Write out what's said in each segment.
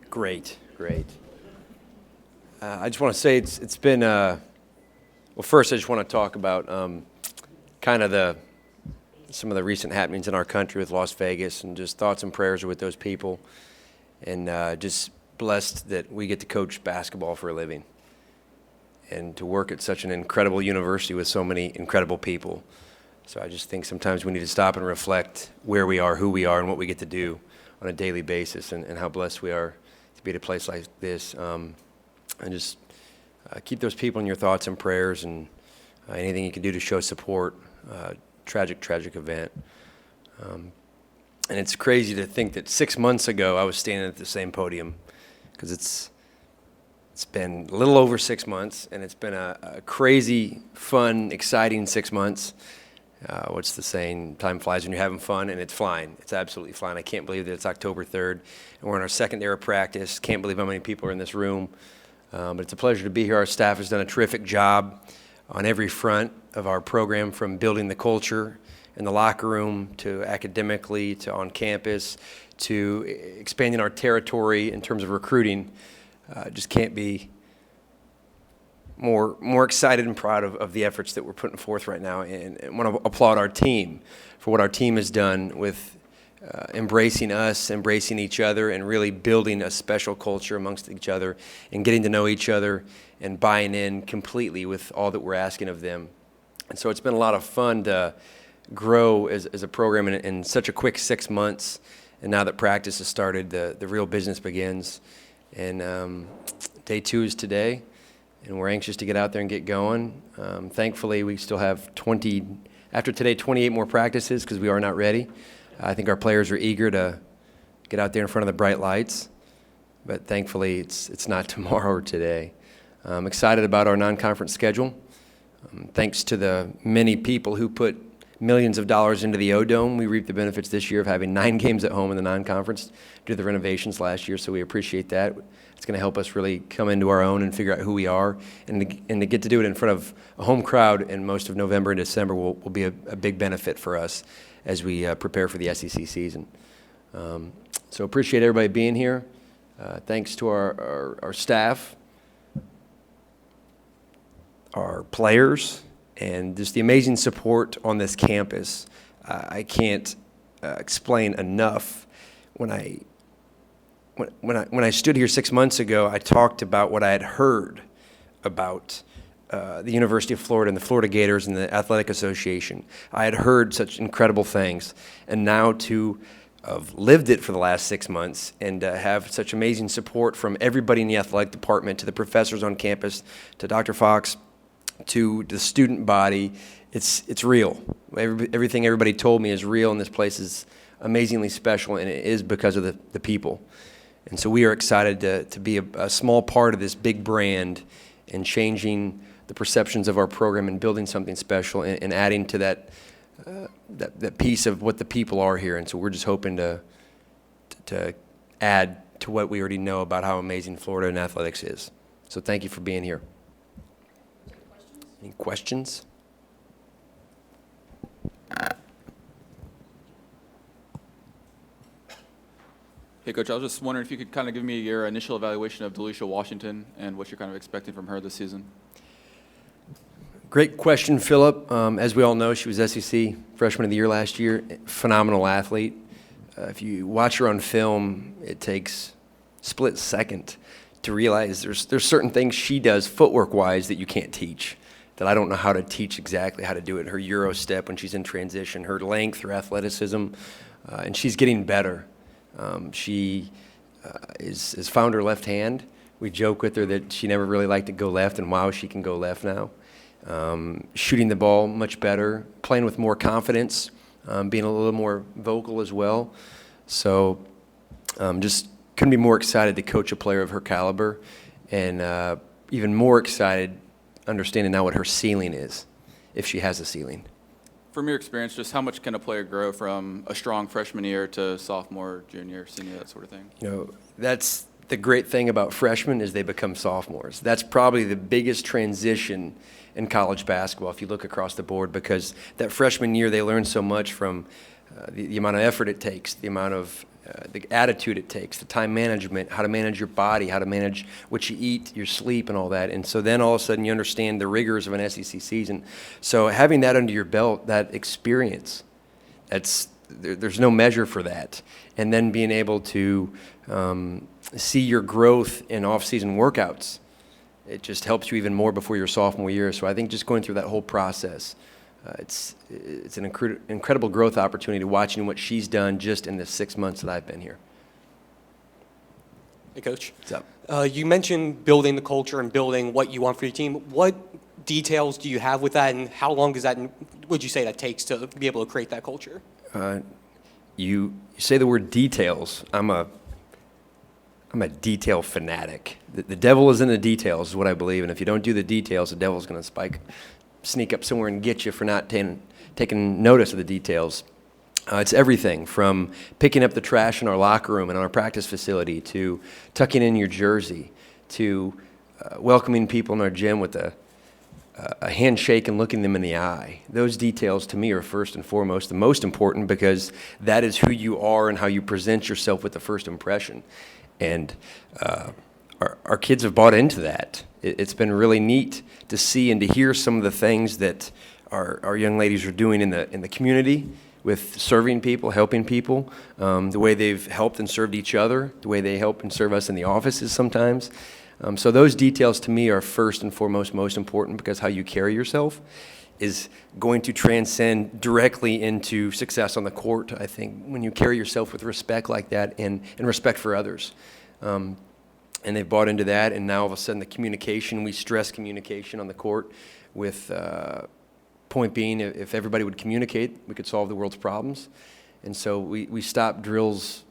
Great. I just want to say it's been, well, first I just want to talk about kind of some of the recent happenings in our country with Las Vegas, and just thoughts and prayers are with those people, and just blessed that we get to coach basketball for a living and to work at such an incredible university with so many incredible people. So I just think sometimes we need to stop and reflect where we are, who we are, and what we get to do on a daily basis, and how blessed we are to be at a place like this. And just keep those people in your thoughts and prayers, and anything you can do to show support. Tragic event. And it's crazy to think that 6 months ago I was standing at the same podium, because it's been a little over 6 months, and it's been a crazy, fun, exciting 6 months. What's the saying? Time flies when you're having fun, and it's flying. It's absolutely flying. I can't believe that it's October 3rd, and we're in our second day of practice. Can't believe how many people are in this room. But it's a pleasure to be here. Our staff has done a terrific job on every front of our program, from building the culture in the locker room, to academically, to on campus, to expanding our territory in terms of recruiting. Just can't be more excited and proud of the efforts that we're putting forth right now, and want to applaud our team for what our team has done with embracing us, embracing each other, and really building a special culture amongst each other, and getting to know each other, and buying in completely with all that we're asking of them. And so it's been a lot of fun to grow as a program in such a quick 6 months. And now that practice has started, the real business begins. And day 2 is today, and we're anxious to get out there and get going. Thankfully, we still have after today, 28 more practices, because we are not ready. I think our players are eager to get out there in front of the bright lights, but thankfully it's not tomorrow or today. I'm excited about our non-conference schedule. Thanks to the many people who put millions of dollars into the O-Dome, we reap the benefits this year of having 9 games at home in the non-conference due to the renovations last year, so we appreciate that. It's going to help us really come into our own and figure out who we are, and to get to do it in front of a home crowd in most of November and December will be a big benefit for us as we prepare for the SEC season. So appreciate everybody being here. Thanks to our staff, our players, and just the amazing support on this campus. I can't explain enough. When I stood here 6 months ago, I talked about what I had heard about the University of Florida and the Florida Gators and the Athletic Association. I had heard such incredible things, and now to have lived it for the last 6 months, and have such amazing support from everybody in the athletic department, to the professors on campus, to Dr. Fox, to the student body. It's real. Everything everybody told me is real, and this place is amazingly special, and it is because of the people. And so we are excited to be a small part of this big brand, and changing the perceptions of our program, and building something special, and adding to that piece of what the people are here. And so we're just hoping to add to what we already know about how amazing Florida and athletics is. So thank you for being here. Any questions? Hey, Coach, I was just wondering if you could kind of give me your initial evaluation of DeLisha Washington and what you're kind of expecting from her this season. Great question, Philip. As we all know, she was SEC Freshman of the Year last year. Phenomenal athlete. If you watch her on film, it takes a split second to realize there's certain things she does footwork-wise that you can't teach, that I don't know how to teach exactly how to do it. Her Euro step when she's in transition, her length, her athleticism, and she's getting better. She is found her left hand. We joke with her that she never really liked to go left, and wow, she can go left now. Shooting the ball much better, playing with more confidence, being a little more vocal as well. So just couldn't be more excited to coach a player of her caliber, and even more excited understanding now what her ceiling is, if she has a ceiling. From your experience, just how much can a player grow from a strong freshman year to sophomore, junior, senior, that sort of thing? You know, that's the great thing about freshmen, is they become sophomores. That's probably the biggest transition in college basketball if you look across the board, because that freshman year they learn so much from the amount of effort it takes, the amount of the attitude it takes, the time management, how to manage your body, how to manage what you eat, your sleep, and all that. And so then all of a sudden you understand the rigors of an SEC season. So having that under your belt, that experience, there's no measure for that. And then being able to see your growth in off-season workouts, it just helps you even more before your sophomore year. So I think just going through that whole process, it's an incredible growth opportunity watching what she's done just in the 6 months that I've been here. Hey, Coach. What's up? You mentioned building the culture and building what you want for your team. What details do you have with that, and how long would you say that takes to be able to create that culture? You say the word details. I'm a detail fanatic. The devil is in the details, is what I believe. And if you don't do the details, the devil's going to sneak up somewhere and get you for not taking notice of the details. It's everything from picking up the trash in our locker room and our practice facility to tucking in your jersey to welcoming people in our gym with a handshake and looking them in the eye. Those details to me are first and foremost the most important, because that is who you are and how you present yourself with the first impression. And our kids have bought into that. It's been really neat to see and to hear some of the things that our young ladies are doing in the community with serving people, helping people, the way they've helped and served each other, the way they help and serve us in the offices sometimes. So those details to me are first and foremost most important, because how you carry yourself is going to transcend directly into success on the court. I think when you carry yourself with respect like that and respect for others. And they've bought into that, and now all of a sudden the communication, we stress communication on the court with point being, if everybody would communicate, we could solve the world's problems. And so we stop drills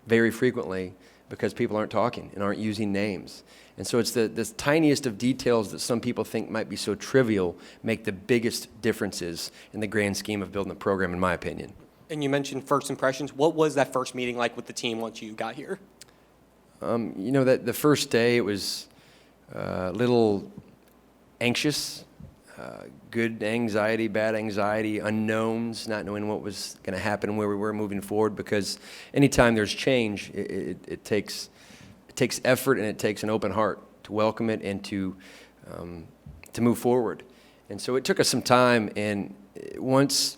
very frequently because people aren't talking and aren't using names. And so it's the tiniest of details that some people think might be so trivial make the biggest differences in the grand scheme of building a program, in my opinion. And you mentioned first impressions. What was that first meeting like with the team once you got here? That the first day it was a little anxious, good anxiety, bad anxiety, unknowns, not knowing what was going to happen and where we were moving forward, because anytime there's change, it takes effort and it takes an open heart to welcome it and to move forward. And so it took us some time, and once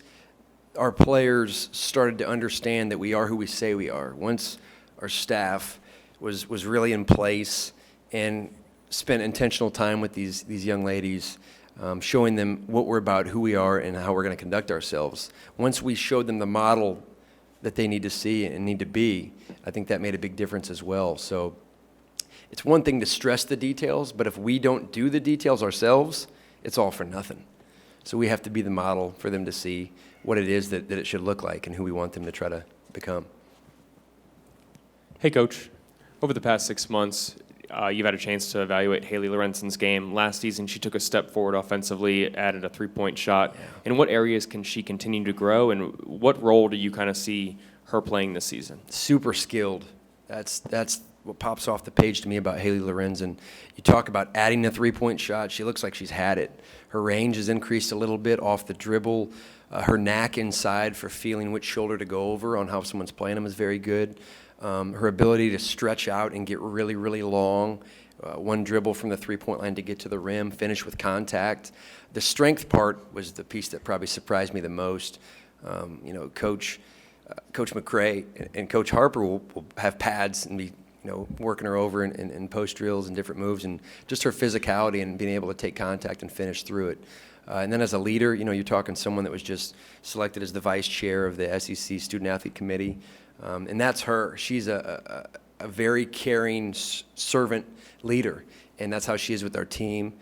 our players started to understand that we are who we say we are, once our staff was really in place and spent intentional time with these young ladies, showing them what we're about, who we are, and how we're going to conduct ourselves. Once we showed them the model that they need to see and need to be, I think that made a big difference as well. So it's one thing to stress the details, but if we don't do the details ourselves, it's all for nothing. So we have to be the model for them to see what it is that it should look like and who we want them to try to become. Hey, Coach. Over the past 6 months, you've had a chance to evaluate Hailie Lorenz's game. Last season, she took a step forward offensively, added a three-point shot. Yeah. In what areas can she continue to grow, and what role do you kind of see her playing this season? Super skilled. That's what pops off the page to me about Hailie Lorenz. And you talk about adding a three-point shot. She looks like she's had it. Her range has increased a little bit off the dribble. Her knack inside for feeling which shoulder to go over on how someone's playing them is very good. Her ability to stretch out and get really, really long, one dribble from the three-point line to get to the rim, finish with contact. The strength part was the piece that probably surprised me the most. Coach McCray and Coach Harper will have pads and be working her over in post drills and different moves, and just her physicality and being able to take contact and finish through it. And then as a leader, you're talking someone that was just selected as the vice chair of the SEC Student Athlete Committee. And that's her. She's a very caring servant leader, and that's how she is with our team.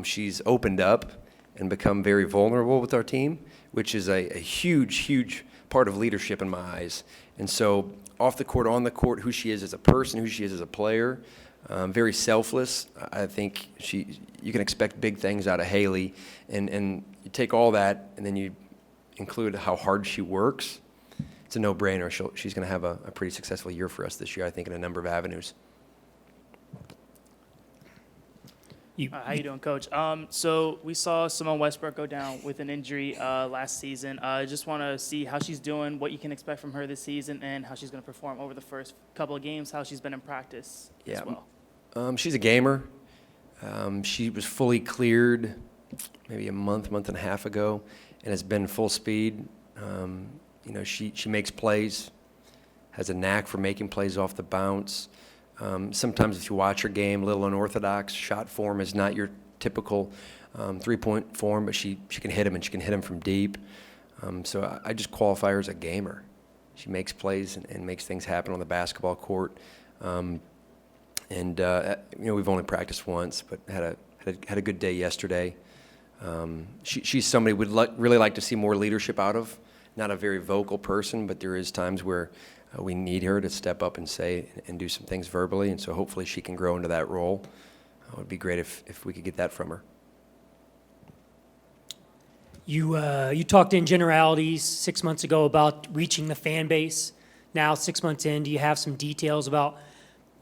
She's opened up and become very vulnerable with our team, which is a huge, huge part of leadership in my eyes. And so off the court, on the court, who she is as a person, who she is as a player, very selfless. I think you can expect big things out of Hailie, and you take all that and then you include how hard she works. It's a no-brainer. She's going to have a pretty successful year for us this year, I think, in a number of avenues. How you doing, Coach? So we saw Simone Westbrook go down with an injury last season. Just want to see how she's doing, what you can expect from her this season, and how she's going to perform over the first couple of games, how she's been in practice as well. She's a gamer. She was fully cleared maybe a month and a half ago, and has been full speed. She makes plays, has a knack for making plays off the bounce. Sometimes if you watch her game, a little unorthodox. Shot form is not your typical three-point form, but she can hit them, and she can hit them from deep. So I just qualify her as a gamer. She makes plays and makes things happen on the basketball court. We've only practiced once, but had a good day yesterday. She's somebody we'd really like to see more leadership out of. Not a very vocal person, but there is times where we need her to step up and say and do some things verbally, and so hopefully she can grow into that role. It would be great if we could get that from her. You talked in generalities 6 months ago about reaching the fan base. Now, 6 months in, do you have some details about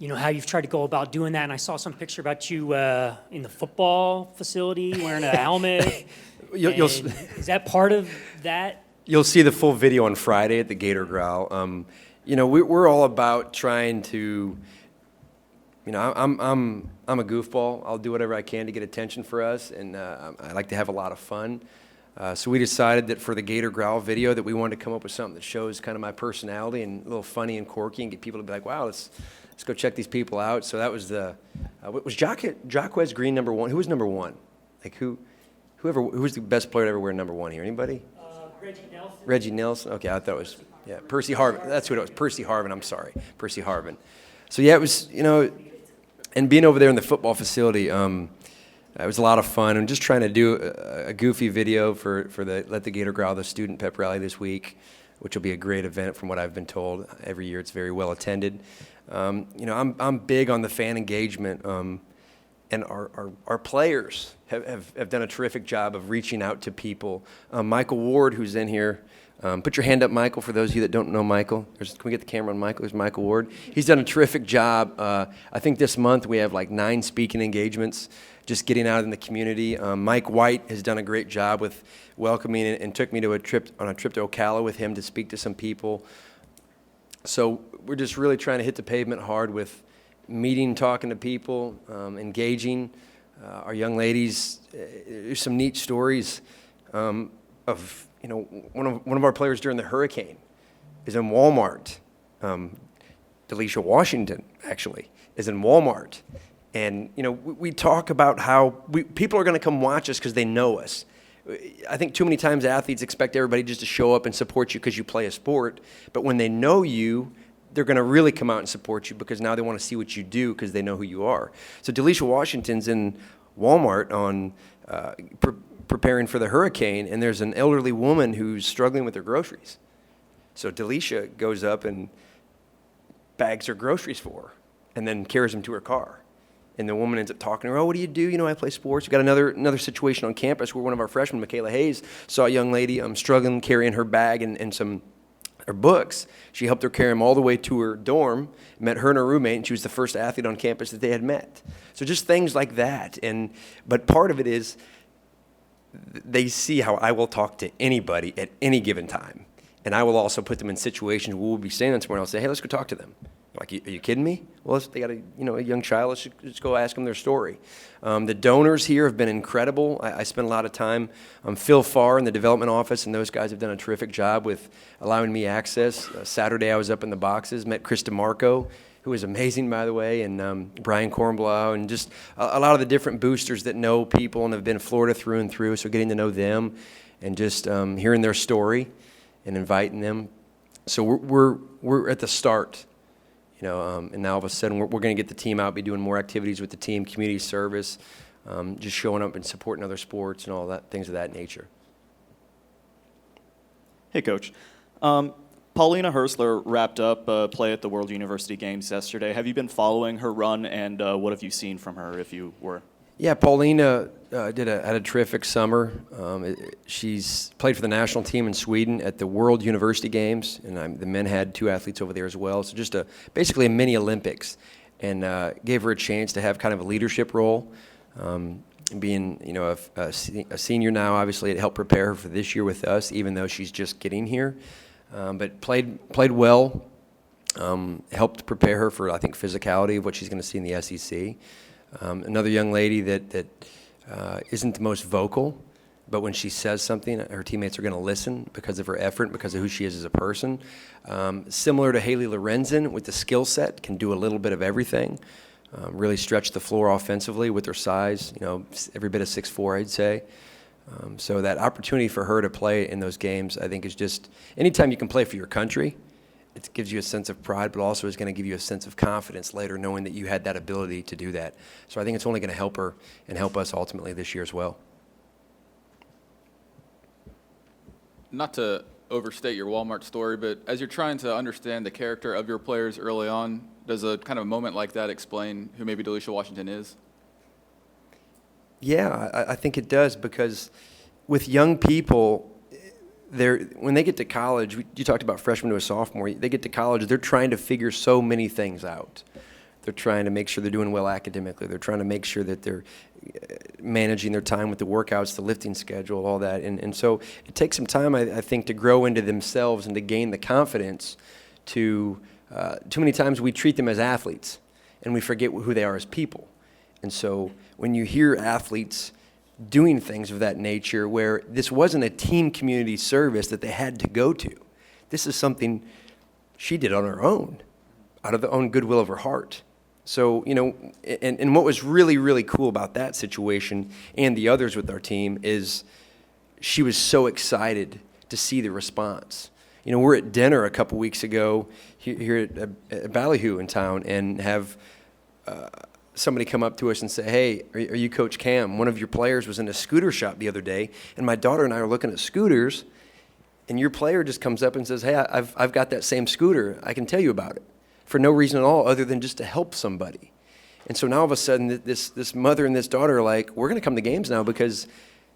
how you've tried to go about doing that? And I saw some picture about you in the football facility wearing a helmet. Is that part of that? You'll see the full video on Friday at the Gator Growl. We're all about trying to. I'm a goofball. I'll do whatever I can to get attention for us, and I like to have a lot of fun. So we decided that for the Gator Growl video that we wanted to come up with something that shows kind of my personality and a little funny and quirky and get people to be like, wow, let's go check these people out. So that was was Jacquez Green number one? Who was number one? Like who was the best player to ever wear number one here? Anybody? Reggie Nelson. Reggie Nelson. Okay, I thought it was Percy Harvin. That's what it was. Percy Harvin. I'm sorry, Percy Harvin. So it was and being over there in the football facility, it was a lot of fun. And just trying to do a goofy video for the Let the Gator Growl, the student pep rally this week, which will be a great event from what I've been told. Every year it's very well attended. I'm big on the fan engagement, and our players have done a terrific job of reaching out to people. Michael Ward, who's in here, put your hand up, Michael, for those of you that don't know Michael. Can we get the camera on Michael? There's Michael Ward. He's done a terrific job. I think this month we have like 9 speaking engagements, just getting out in the community. Mike White has done a great job with welcoming and took me on a trip to Ocala with him to speak to some people. So we're just really trying to hit the pavement hard with meeting, talking to people, engaging. Our young ladies, there's some neat stories of, one of our players during the hurricane is in Walmart. DeLisha Washington, actually, is in Walmart. And, we talk about how people are going to come watch us because they know us. I think too many times athletes expect everybody just to show up and support you because you play a sport. But when they know you, they're going to really come out and support you because now they want to see what you do because they know who you are. So DeLisha Washington's in Walmart on preparing for the hurricane, and there's an elderly woman who's struggling with her groceries. So DeLisha goes up and bags her groceries for her and then carries them to her car. And the woman ends up talking to her, oh, what do you do? I play sports. We got another situation on campus where one of our freshmen, Michaela Hayes, saw a young lady struggling carrying her bag and some her books. She helped her carry them all the way to her dorm, met her and her roommate, and she was the first athlete on campus that they had met. So just things like that. But part of it is they see how I will talk to anybody at any given time. And I will also put them in situations where we'll be standing somewhere and I'll say, hey, let's go talk to them. Like, are you kidding me? Well, they got a young child. Let's go ask them their story. The donors here have been incredible. I spent a lot of time. Phil Farr in the development office, and those guys have done a terrific job with allowing me access. Saturday I was up in the boxes, met Chris DeMarco, who is amazing, by the way, and Brian Kornblau, and just a lot of the different boosters that know people and have been Florida through and through. So getting to know them and just hearing their story and inviting them. So we're at the start. And now all of a sudden we're going to get the team out, be doing more activities with the team, community service, just showing up and supporting other sports and all that, things of that nature. Hey, Coach. Paulina Hersler wrapped up play at the World University Games yesterday. Have you been following her run, and what have you seen from her, if you were? Yeah, Paulina had a terrific summer. She's played for the national team in Sweden at the World University Games, and the men had 2 athletes over there as well. So just basically a mini Olympics, and gave her a chance to have kind of a leadership role. Being, a senior now, obviously it helped prepare her for this year with us, even though she's just getting here. But played well, helped prepare her for, I think, physicality of what she's going to see in the SEC. Another young lady that isn't the most vocal, but when she says something, her teammates are going to listen because of her effort, because of who she is as a person. Similar to Hailie Lorenz with the skill set, can do a little bit of everything. Really stretch the floor offensively with her size, every bit of 6'4", I'd say. So that opportunity for her to play in those games, I think, is just anytime you can play for your country, it gives you a sense of pride, but also is going to give you a sense of confidence later, knowing that you had that ability to do that. So I think it's only going to help her and help us ultimately this year as well. Not to overstate your Walmart story, but as you're trying to understand the character of your players early on, does a kind of moment like that explain who maybe DeLisha Washington is? Yeah, I think it does, because with young people, when they get to college, you talked about freshman to a sophomore, they get to college, they're trying to figure so many things out. They're trying to make sure they're doing well academically. They're trying to make sure that they're managing their time with the workouts, the lifting schedule, all that. And so it takes some time, I think, to grow into themselves and to gain the confidence to too many times we treat them as athletes and we forget who they are as people. And so when you hear athletes doing things of that nature where this wasn't a team community service that they had to go to, this is something she did on her own, out of the own goodwill of her heart. So, and what was really, really cool about that situation and the others with our team is she was so excited to see the response. We're at dinner a couple weeks ago here at Ballyhoo in town and have somebody come up to us and say, hey, are you Coach Cam? One of your players was in a scooter shop the other day, and my daughter and I are looking at scooters, and your player just comes up and says, hey, I've got that same scooter. I can tell you about it, for no reason at all other than just to help somebody. And so now all of a sudden this mother and this daughter are like, we're going to come to games now because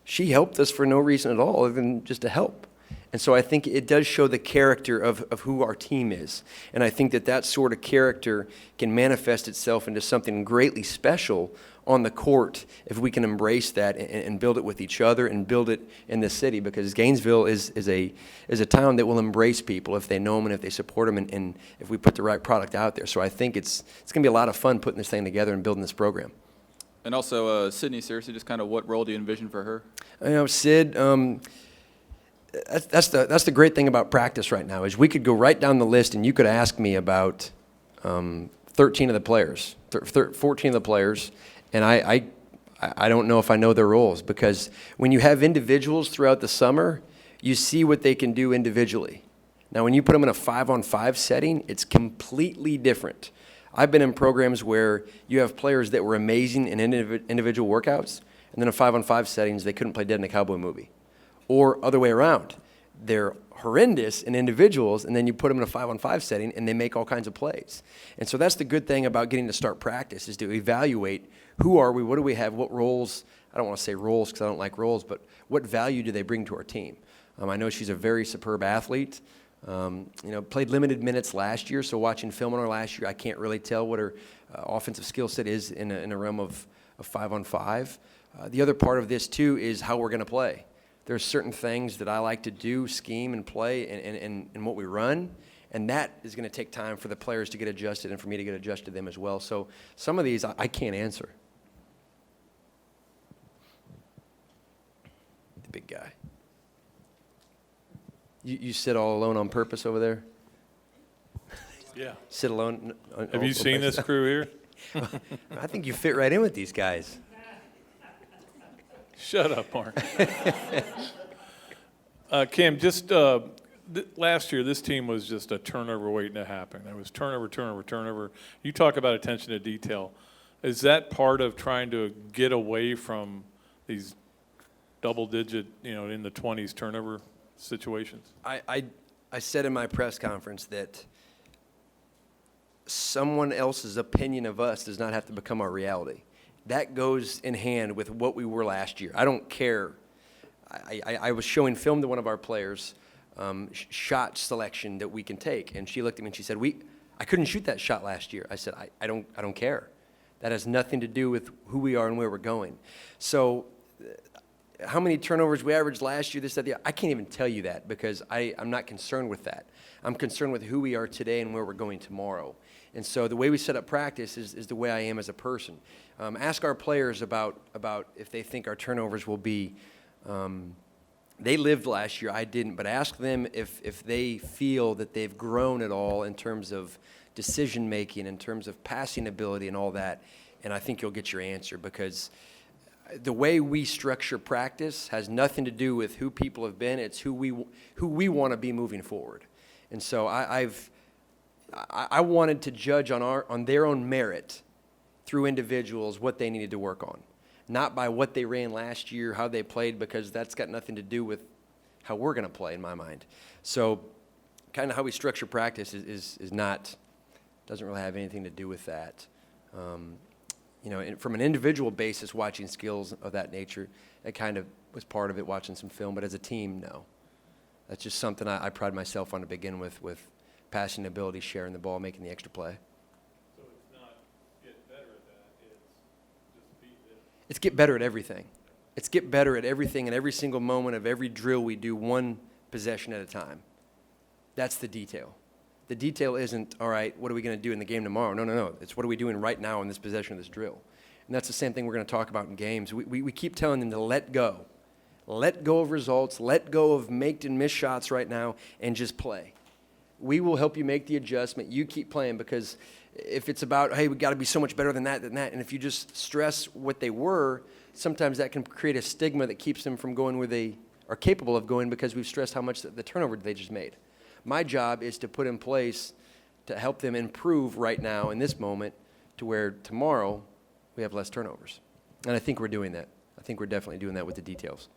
she helped us for no reason at all other than just to help. And so I think it does show the character of who our team is. And I think that sort of character can manifest itself into something greatly special on the court if we can embrace that and build it with each other and build it in the city, because Gainesville is a town that will embrace people if they know them and if they support them and if we put the right product out there. So I think it's going to be a lot of fun putting this thing together and building this program. And also, Sydney, seriously, just kind of what role do you envision for her? Sid, that's the great thing about practice right now is we could go right down the list and you could ask me about 13 of the players, 14 of the players, and I don't know if I know their roles, because when you have individuals throughout the summer, you see what they can do individually. Now, when you put them in a 5-on-5 setting, it's completely different. I've been in programs where you have players that were amazing in individual workouts, and then in 5-on-5 settings, they couldn't play dead in a cowboy movie. Or other way around. They're horrendous in individuals, and then you put them in a 5-on-5 setting, and they make all kinds of plays. And so that's the good thing about getting to start practice, is to evaluate who are we, what do we have, what roles, I don't want to say roles because I don't like roles, but what value do they bring to our team? I know she's a very superb athlete. Played limited minutes last year, so watching film on her last year, I can't really tell what her offensive skill set is in a realm of 5-on-5. The other part of this, too, is how we're going to play. There's certain things that I like to do, scheme and play, and what we run, and that is going to take time for the players to get adjusted and for me to get adjusted to them as well. So some of these I can't answer. The big guy. You sit all alone on purpose over there? Yeah. Sit alone? Have you seen this crew here? I think you fit right in with these guys. Shut up, Mark. Cam, just last year, this team was just a turnover waiting to happen. There was turnover. You talk about attention to detail. Is that part of trying to get away from these double-digit, in the 20s turnover situations? I said in my press conference that someone else's opinion of us does not have to become our reality. That goes in hand with what we were last year. I don't care. I was showing film to one of our players, shot selection that we can take, and she looked at me and she said, "I couldn't shoot that shot last year." I said, "I don't care. That has nothing to do with who we are and where we're going. So how many turnovers we averaged last year, this, that, the other, I can't even tell you that because I'm not concerned with that. I'm concerned with who we are today and where we're going tomorrow. And so the way we set up practice is the way I am as a person. Ask our players about if they think our turnovers will be, they lived last year, I didn't, but ask them if they feel that they've grown at all in terms of decision-making, in terms of passing ability and all that, and I think you'll get your answer because the way we structure practice has nothing to do with who people have been. It's who we want to be moving forward. And so I wanted to judge on their own merit through individuals what they needed to work on, not by what they ran last year, how they played, because that's got nothing to do with how we're going to play in my mind. So kind of how we structure practice is not, doesn't really have anything to do with that. From an individual basis, watching skills of that nature, that kind of was part of it, watching some film. But as a team, no. That's just something I pride myself on to begin with passing ability, sharing the ball, making the extra play. So it's not get better at that, it's just be this. It's get better at everything. It's get better at everything in every single moment of every drill we do, one possession at a time. That's the detail. The detail isn't, all right, what are we going to do in the game tomorrow? No. It's what are we doing right now in this possession of this drill. And that's the same thing we're going to talk about in games. We keep telling them to let go. Let go of results. Let go of make and miss shots right now and just play. We will help you make the adjustment. You keep playing because if it's about, hey, we got to be so much better than that, and if you just stress what they were, sometimes that can create a stigma that keeps them from going where they are capable of going because we've stressed how much the turnover they just made. My job is to put in place to help them improve right now in this moment to where tomorrow we have less turnovers. And I think we're doing that. I think we're definitely doing that with the details.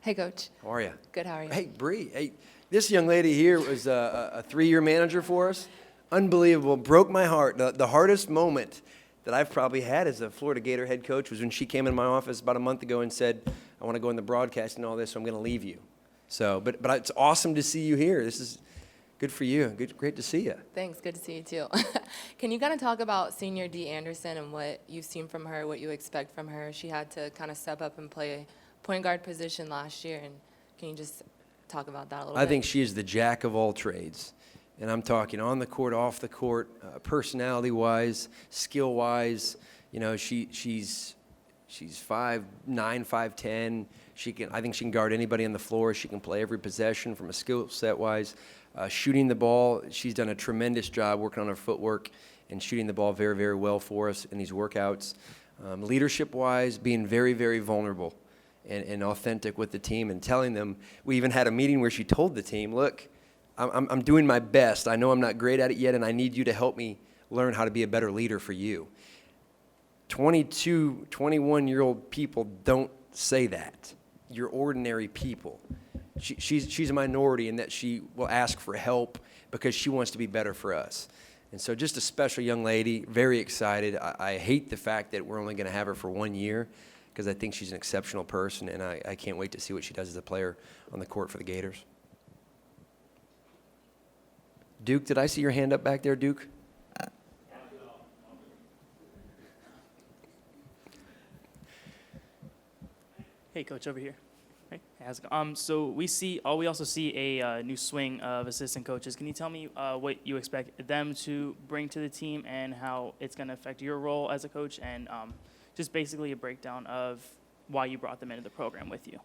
Hey, Coach. How are you? Good, how are you? Hey, Bree. Hey, this young lady here was a 3-year manager for us. Unbelievable. Broke my heart. The hardest moment that I've probably had as a Florida Gator head coach was when she came in my office about a month ago and said, I want to go in the broadcast and all this, so I'm going to leave you. So, but it's awesome to see you here. This is good for you. Great to see you. Thanks, good to see you too. Can you kind of talk about senior Dee Anderson and what you've seen from her, what you expect from her? She had to kind of step up and play point guard position last year, and can you just talk about that a little bit? I think she is the jack of all trades, and I'm talking on the court, off the court, personality-wise, skill-wise. You know, she's 5'9", 5'10". I think she can guard anybody on the floor. She can play every possession from a skill set-wise. Shooting the ball, she's done a tremendous job working on her footwork and shooting the ball very, very well for us in these workouts. Leadership-wise, being very, very vulnerable and authentic with the team and telling them. We even had a meeting where she told the team, look, I'm doing my best. I know I'm not great at it yet, and I need you to help me learn how to be a better leader for you. 22, 21-year-old people don't say that. You're ordinary people. She's a minority in that she will ask for help because she wants to be better for us. And so just a special young lady, very excited. I hate the fact that we're only going to have her for 1 year because I think she's an exceptional person, and I can't wait to see what she does as a player on the court for the Gators. Duke, did I see your hand up back there, Duke? Hey, Coach, over here. Hey, how's it going? So we also see a new swing of assistant coaches. Can you tell me what you expect them to bring to the team and how it's going to affect your role as a coach, and just basically a breakdown of why you brought them into the program with you?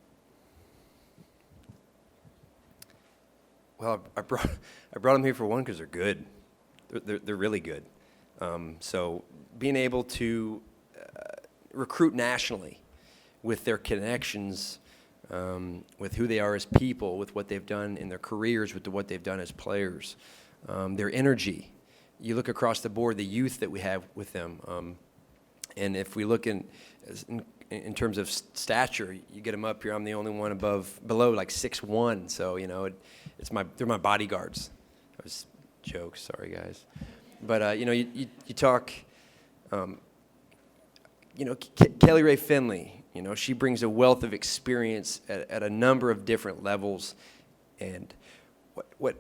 Well, I brought them here for one because they're good. They're really good. So being able to recruit nationally with their connections, with who they are as people, with what they've done in their careers, with what they've done as players, their energy. You look across the board, the youth that we have with them. And if we look in terms of stature, you get them up here. I'm the only one below like 6'1", so you know they're my bodyguards. That was a joke, sorry guys. But you talk, Kelly Ray Finley. You know, she brings a wealth of experience at a number of different levels, and what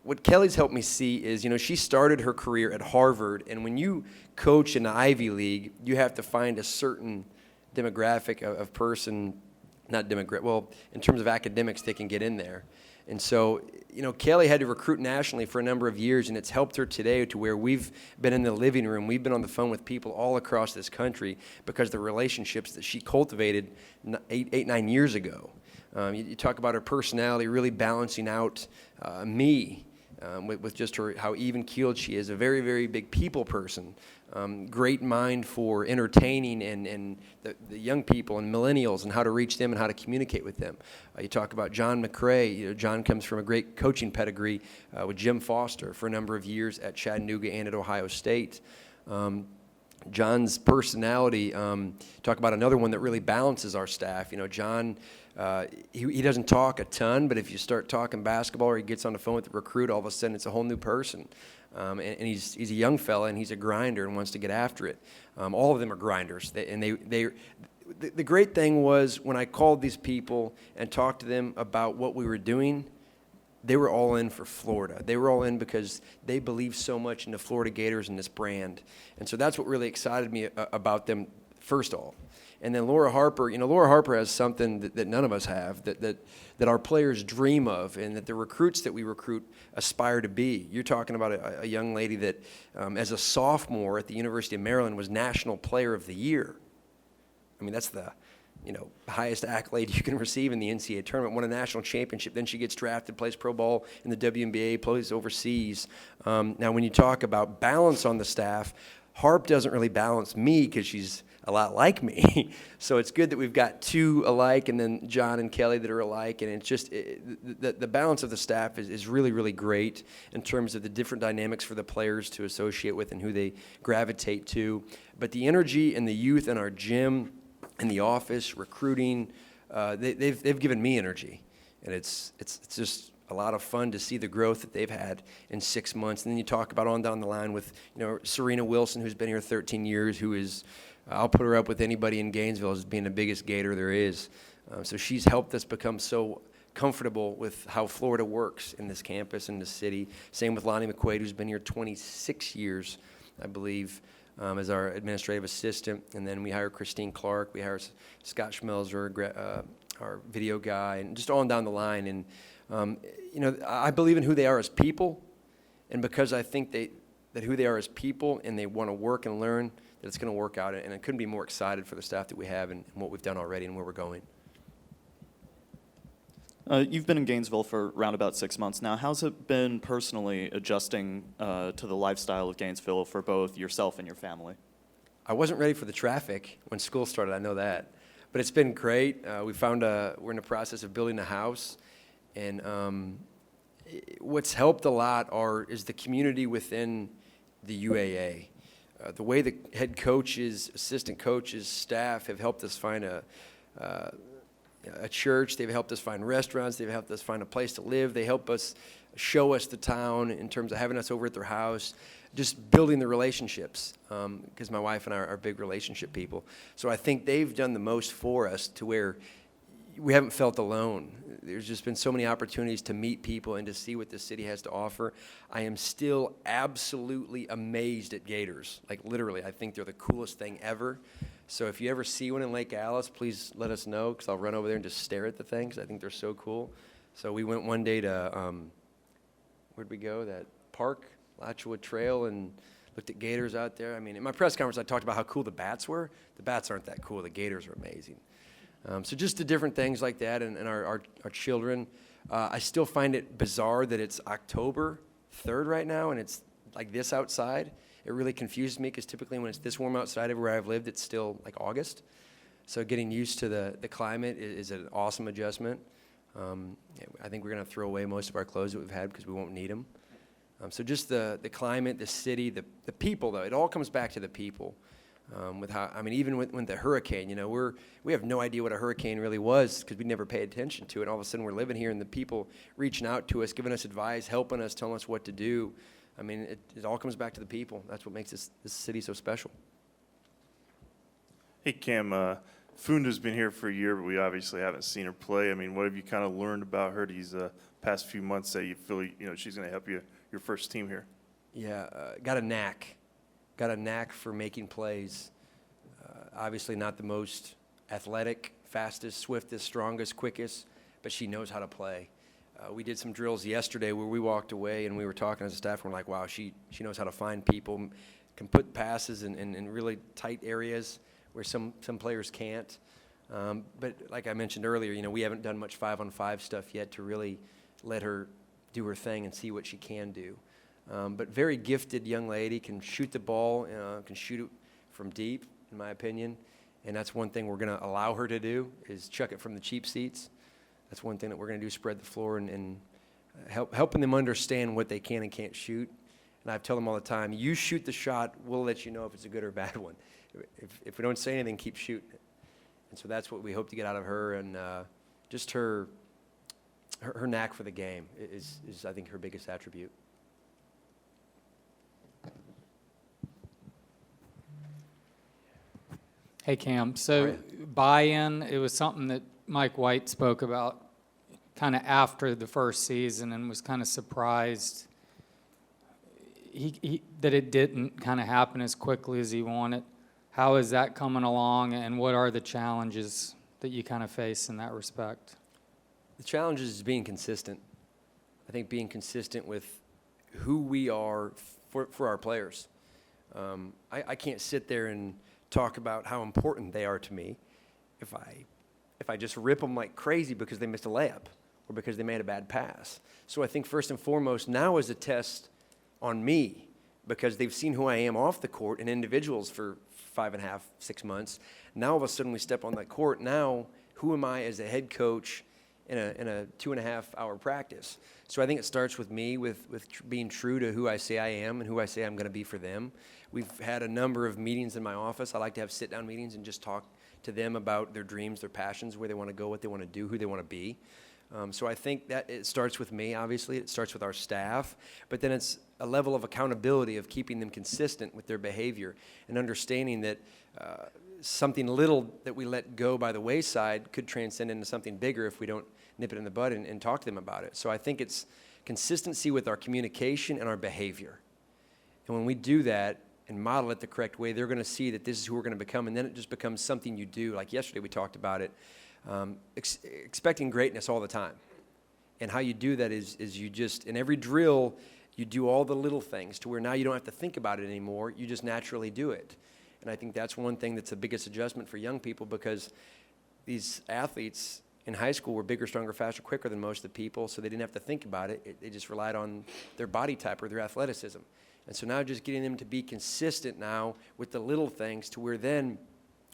what Kelly's helped me see is, she started her career at Harvard, and when you coach in the Ivy League, you have to find a certain demographic of person, in terms of academics, they can get in there. And so, Kelly had to recruit nationally for a number of years, and it's helped her today to where we've been in the living room, we've been on the phone with people all across this country because of the relationships that she cultivated 9 years ago. You talk about her personality really balancing out me with just how even-keeled she is, a very, very big people person. Great mind for entertaining and the young people and millennials and how to reach them and how to communicate with them. You talk about John McCray. John comes from a great coaching pedigree with Jim Foster for a number of years at Chattanooga and at Ohio State. John's personality, talk about another one that really balances our staff. John, he doesn't talk a ton, but if you start talking basketball or he gets on the phone with the recruit, all of a sudden it's a whole new person. And he's a young fella, and he's a grinder and wants to get after it. All of them are grinders. The great thing was when I called these people and talked to them about what we were doing, they were all in for Florida. They were all in because they believe so much in the Florida Gators and this brand. And so that's what really excited me about them, first of all. And then Laura Harper, Laura Harper has something that none of us have, that our players dream of, and that the recruits that we recruit aspire to be. You're talking about a young lady that, as a sophomore at the University of Maryland, was National Player of the Year. I mean, that's the highest accolade you can receive in the NCAA tournament, won a national championship. Then she gets drafted, plays pro ball in the WNBA, plays overseas. Now, when you talk about balance on the staff, Harp doesn't really balance me because she's a lot like me. So it's good that we've got two alike, and then John and Kelly that are alike. And it's just the balance of the staff is really, really great in terms of the different dynamics for the players to associate with and who they gravitate to. But the energy and the youth in our gym, in the office, recruiting, they've given me energy, and it's just a lot of fun to see the growth that they've had in 6 months. And then you talk about on down the line with Serena Wilson, who's been here 13 years, who is I'll put her up with anybody in Gainesville as being the biggest Gator there is. So she's helped us become so comfortable with how Florida works in this campus, in this city. Same with Lonnie McQuaid, who's been here 26 years, I believe, as our administrative assistant. And then we hire Christine Clark. We hire Scott Schmelzer, our video guy, and just on down the line. And, I believe in who they are as people. And because I think that who they are as people and they want to work and learn, that it's going to work out. And I couldn't be more excited for the staff that we have and what we've done already and where we're going. You've been in Gainesville for around about 6 months now. How's it been personally adjusting to the lifestyle of Gainesville for both yourself and your family? I wasn't ready for the traffic when school started, I know that. But it's been great. We're in the process of building a house. And what's helped a lot is the community within the UAA. The way the head coaches, assistant coaches, staff have helped us find a church. They've helped us find restaurants. They've helped us find a place to live. They help us show us the town in terms of having us over at their house, just building the relationships, because my wife and I are big relationship people. So I think they've done the most for us to where we haven't felt alone. There's just been so many opportunities to meet people and to see what this city has to offer. I am still absolutely amazed at Gators. Like, literally, I think they're the coolest thing ever. So if you ever see one in Lake Alice, please let us know, because I'll run over there and just stare at the things. I think they're so cool. So we went one day to, where'd we go? That park, Latchwood Trail, and looked at Gators out there. I mean, in my press conference, I talked about how cool the bats were. The bats aren't that cool. The Gators are amazing. So just the different things like that, and our children. I still find it bizarre that it's October 3rd right now, and it's like this outside. It really confuses me because typically when it's this warm outside everywhere I've lived, it's still like August. So getting used to the climate is an awesome adjustment. I think we're going to throw away most of our clothes that we've had because we won't need them. So just the climate, the city, the people, though. It all comes back to the people. Even with the hurricane, we have no idea what a hurricane really was because we never paid attention to it. All of a sudden, we're living here, and the people reaching out to us, giving us advice, helping us, telling us what to do. I mean, it all comes back to the people. That's what makes this city so special. Hey, Cam, Funda's been here for a year, but we obviously haven't seen her play. I mean, what have you kind of learned about her these past few months that you feel she's going to help you your first team here? Yeah, got a knack for making plays. Obviously not the most athletic, fastest, swiftest, strongest, quickest, but she knows how to play. We did some drills yesterday where we walked away and we were talking as a staff, and we're like, wow, she knows how to find people, can put passes in really tight areas where some players can't. But like I mentioned earlier, we haven't done much 5-on-5 stuff yet to really let her do her thing and see what she can do. But very gifted young lady, can shoot the ball, can shoot it from deep, in my opinion. And that's one thing we're going to allow her to do, is chuck it from the cheap seats. That's one thing that we're going to do, spread the floor and helping them understand what they can and can't shoot. And I tell them all the time, you shoot the shot, we'll let you know if it's a good or bad one. If we don't say anything, keep shooting it. And so that's what we hope to get out of her, and just her knack for the game is I think, her biggest attribute. Hey, Cam. So buy-in, it was something that Mike White spoke about kind of after the first season, and was kind of surprised that it didn't kind of happen as quickly as he wanted. How is that coming along, and what are the challenges that you kind of face in that respect? The challenge is being consistent. I think being consistent with who we are for our players. I can't sit there and talk about how important they are to me if I just rip them like crazy because they missed a layup or because they made a bad pass. So I think first and foremost now is a test on me, because they've seen who I am off the court and individuals for 5.5, 6 months. Now all of a sudden we step on that court. Now who am I as a head coach in a 2.5-hour practice? So I think it starts with me, with being true to who I say I am and who I say I'm going to be for them. We've had a number of meetings in my office. I like to have sit-down meetings and just talk to them about their dreams, their passions, where they want to go, what they want to do, who they want to be. So I think that it starts with me, obviously. It starts with our staff. But then it's a level of accountability of keeping them consistent with their behavior and understanding that something little that we let go by the wayside could transcend into something bigger if we don't nip it in the bud and talk to them about it. So I think it's consistency with our communication and our behavior. And when we do that and model it the correct way, they're going to see that this is who we're going to become, and then it just becomes something you do. Like yesterday we talked about it, expecting greatness all the time. And how you do that is you just, in every drill, you do all the little things to where now you don't have to think about it anymore. You just naturally do it. And I think that's one thing that's the biggest adjustment for young people, because these athletes in high school were bigger, stronger, faster, quicker than most of the people, so they didn't have to think about it. They just relied on their body type or their athleticism. And so now just getting them to be consistent now with the little things to where then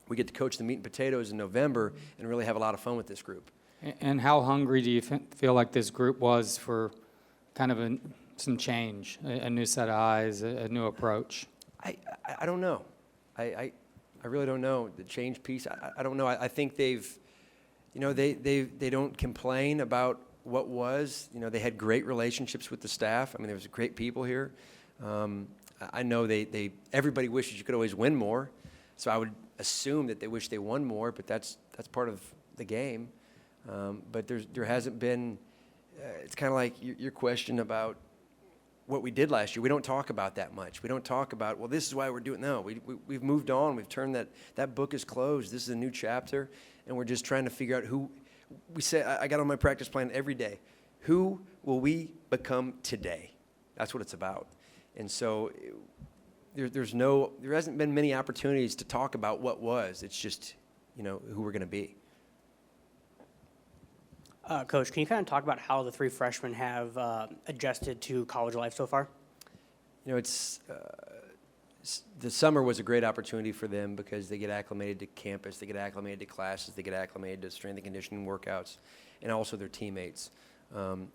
we get to coach the meat and potatoes in November and really have a lot of fun with this group. And how hungry do you feel like this group was for kind of some change, a new set of eyes, a new approach? I don't know. I really don't know. The change piece, I don't know. I think they've, they don't complain about what was. They had great relationships with the staff. I mean, there was great people here. I know everybody wishes you could always win more. So I would assume that they wish they won more, but that's part of the game. But there hasn't been, it's kind of like your question about what we did last year. We don't talk about that much. We don't talk about, well, this is why we're doing, no, we've moved on. We've turned that book is closed. This is a new chapter, and we're just trying to figure out who, we say, I got on my practice plan every day. Who will we become today? That's what it's about. And so there hasn't been many opportunities to talk about what was. It's just, who we're going to be. Coach, can you kind of talk about how the three freshmen have adjusted to college life so far? It's the summer was a great opportunity for them because they get acclimated to campus, they get acclimated to classes, they get acclimated to strength and conditioning workouts, and also their teammates. And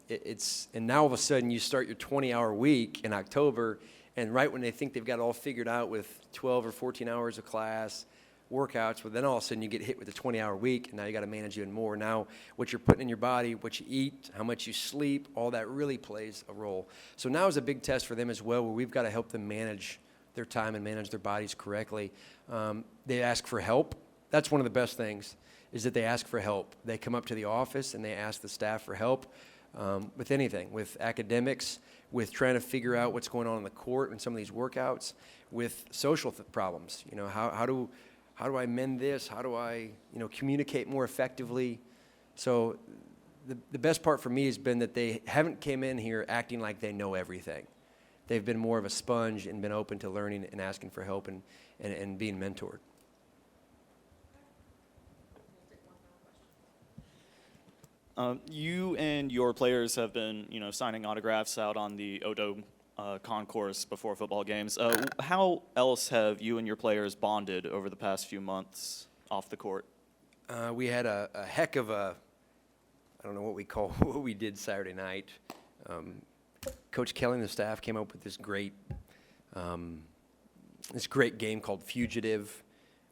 now all of a sudden you start your 20-hour week in October, and right when they think they've got it all figured out with 12 or 14 hours of class, workouts, but then all of a sudden you get hit with a 20-hour week, and now you got to manage even more. Now, what you're putting in your body, what you eat, how much you sleep, all that really plays a role. So now is a big test for them as well, where we've got to help them manage their time and manage their bodies correctly. They ask for help that's one of the best things, is that they ask for help. They come up to the office and they ask the staff for help with anything, with academics, with trying to figure out what's going on in the court and some of these workouts, with social problems. You know, how do I mend this? How do I, communicate more effectively? So the best part for me has been that they haven't came in here acting like they know everything. They've been more of a sponge and been open to learning and asking for help and being mentored. You and your players have been, signing autographs out on the Odo concourse before football games. How else have you and your players bonded over the past few months off the court? We had a heck of a, I don't know what we did Saturday night. Coach Kelly and the staff came up with this great game called Fugitive.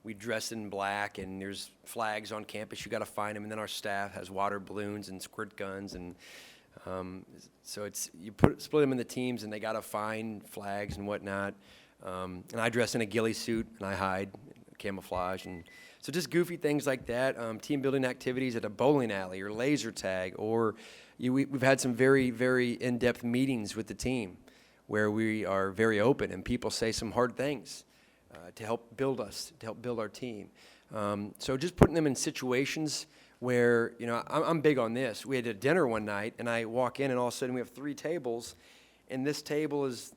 We dress in black, and there's flags on campus. You got to find them, and then our staff has water balloons and squirt guns, and so split them in the teams, and they got to find flags and whatnot. And I dress in a ghillie suit, and I hide, camouflage, and so just goofy things like that. Team building activities at a bowling alley or laser tag, or we've had some very, very in-depth meetings with the team where we are very open, and people say some hard things. To help build us, to help build our team. So just putting them in situations where, I'm big on this. We had a dinner one night, and I walk in, and all of a sudden we have 3 tables, and this table is,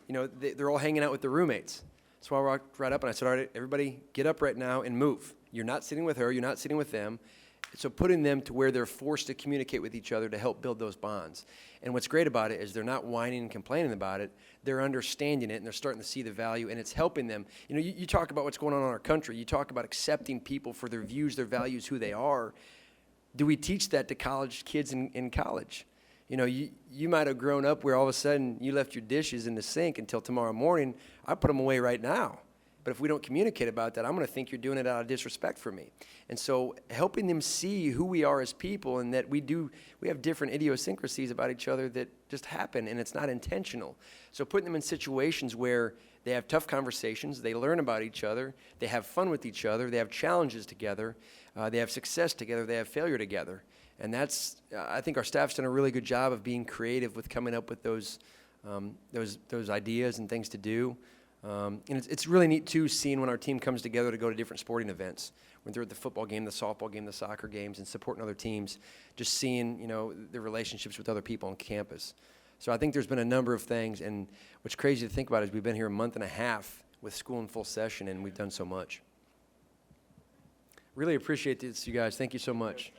they're all hanging out with their roommates. So I walked right up, and I said, all right, everybody get up right now and move. You're not sitting with her. You're not sitting with them. So putting them to where they're forced to communicate with each other to help build those bonds. And what's great about it is they're not whining and complaining about it. They're understanding it, and they're starting to see the value, and it's helping them. You talk about what's going on in our country. You talk about accepting people for their views, their values, who they are. Do we teach that to college kids in college? You might have grown up where all of a sudden you left your dishes in the sink until tomorrow morning. I put them away right now. But if we don't communicate about that, I'm going to think you're doing it out of disrespect for me. And so helping them see who we are as people, and that we have different idiosyncrasies about each other that just happen, and it's not intentional. So putting them in situations where they have tough conversations, they learn about each other, they have fun with each other, they have challenges together, they have success together, they have failure together. And that's, I think our staff's done a really good job of being creative with coming up with those ideas and things to do. And it's really neat, too, seeing when our team comes together to go to different sporting events, when they're at the football game, the softball game, the soccer games, and supporting other teams, just seeing, their relationships with other people on campus. So I think there's been a number of things, and what's crazy to think about is we've been here a month and a half with school in full session, and we've done so much. Really appreciate this, you guys. Thank you so much.